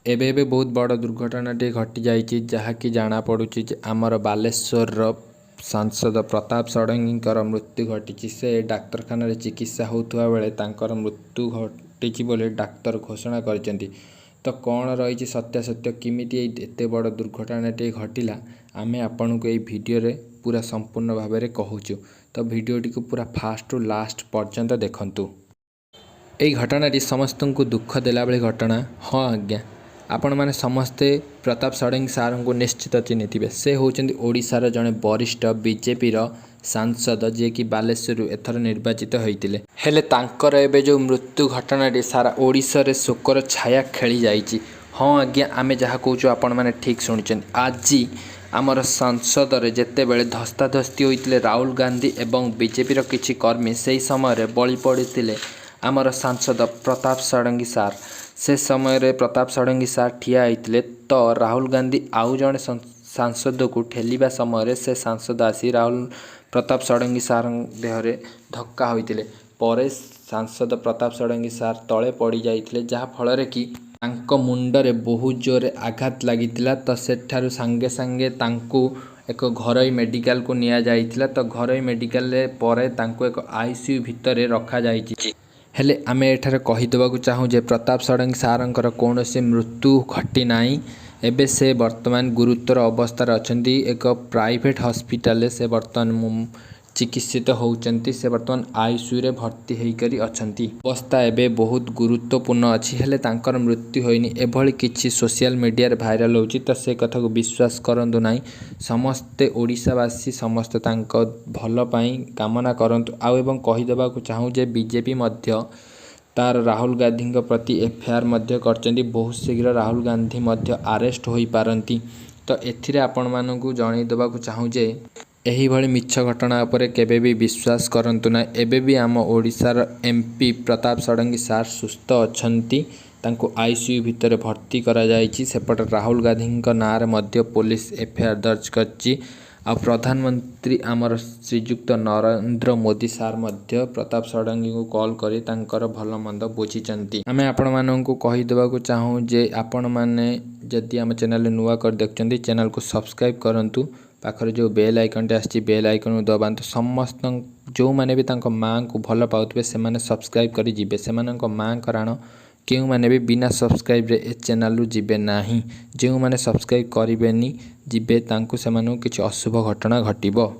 एबे एबे बहुत बड़ दुर्घटनाटे घटी जाइछि जहाँकि जाना पड़ुछि जे आमर बालेश्वर सांसद प्रताप षडंगीकर मृत्यु घटी। से डाक्तरखाना चिकित्सा होता बेले तांकर मृत्यु घटी बोले डाक्तर घोषणा करछन्ती। तो कौन रही सत्यासत्य किमिति एते बड़ दुर्घटनाटे घटिला आमे आपन को भिडियो रे पूरा संपूर्ण भाव में कहूचु। तो भिडियोटी को पूरा फास्ट टू लास्ट पर्यंत देखंतु। यही घटनाटी समस्त को दुख देला बेले घटना। हाँ आज्ञा आपण मैंने समस्ते प्रताप षडंगी सार को निश्चित चिन्हिथिबे। से होचंदी ओडिशार जड़े वरिष्ठ बीजेपी सांसद जे कि बालेश्वर एथर निर्वाचित होइतिले। हेले तांकर एबे जो मृत्यु घटनाटी सारा ओडिशा रे शोकर छाया खेली जाइछि। हाँ आज्ञा आमे जहाँ कहूँ आपण मैंने ठीक शुणिछन। आज आमर संसद रे जेते बेले धस्ताधस्ती होइतिले राहुल गांधी एवं बीजेपी किछि कर्मी से समय बलि पड़ते आमर सांसद प्रताप षडंगी सार। से समय रे प्रताप षडंगी सार ठिया होइतिले तो राहुल गांधी आउ जड़े सांसद को ठेलिबा समय से सांसद आसी राहुल प्रताप षडंगी सार देहरे धक्का होइतिले। परे सांसद प्रताप षडंगी सार तले पड़ी जाइतिले जहाँ फल कि तांको मुंडरे बहुत जोरे आघात लागितिला। तो सेठारु सांगे सांगे तांको एक घरोई मेडिकल को निया जाइतिला। तो घरोई मेडिकल रे परे तांको एक आईसीयू भितर रखा जाइछि। हेले आमे एठारे कहिदेबाकू चाहूँ जे प्रताप षडंगी सारंकर कौनसी मृत्यु घटी नाही। एबे से वर्तमान गुरुतर अवस्था अछंती एक प्राइवेट हॉस्पिटल से वर्तमान चिकित्सित होउचंती। से वर्तमान आईसीयू रे भर्ती होइकरी अछंती। अवस्था एबे बहुत गुरुत्वपूर्ण अछि। हेले तांकर मृत्यु होइनी एभली किछि सोशल मीडिया रे भाइराल होउची। तो से कथा को विश्वास करंतु नाही। समस्ते ओडिशावासी समस्ते तांको भल पई कामना करंतु। आ एवं कहिदेबाकू चाहूँ जे बीजेपी मध्य तार राहुल गांधी प्रति एफआईआर मध्य करचंती। बहुत शीघ्र राहुल गांधी मध्य अरेस्ट होई पारंती। तो एथिरे आपण मानकू जणाई देबाकू चाहूँ जे एही भली मिछ घटना उपरे केबे भी विश्वास करंतु ना। एबे भी आम ओडिशार एमपी प्रताप षडंगी सार सुस्थ अछंती। तांको आईसीयू भितर भर्ती करा जाइछि। सेपट राहुल गांधी नारे मध्य पुलिस एफआईआर दर्ज करछि। आ प्रधानमंत्री आमर श्रीजुक्त नरेंद्र मोदी सार मध्य प्रताप षडंगी को कॉल करी तांकर भल मंद बुझिचंती। आमे आपण माननकू कहि देबाकू चाहूँ जे आपण माने जदि आम चैनल नुआ कर देखचंती चैनल को सब्सक्राइब करंतु। पाखरे जो बेल आइकन टे आछि बेल आइकन दबांतु। समस्त जो माने भी तांको मां को भल पाउतबे से माने सब्सक्राइब करी जिबे। सेमानंको मां कारण केउ माने भी बिना सब्सक्राइब रे ए चैनल रु जिबे नाही। जो माने सब्सक्राइब करिबेनी जिबे तांको सेमानंको किछि अशुभ घटना घटिबो।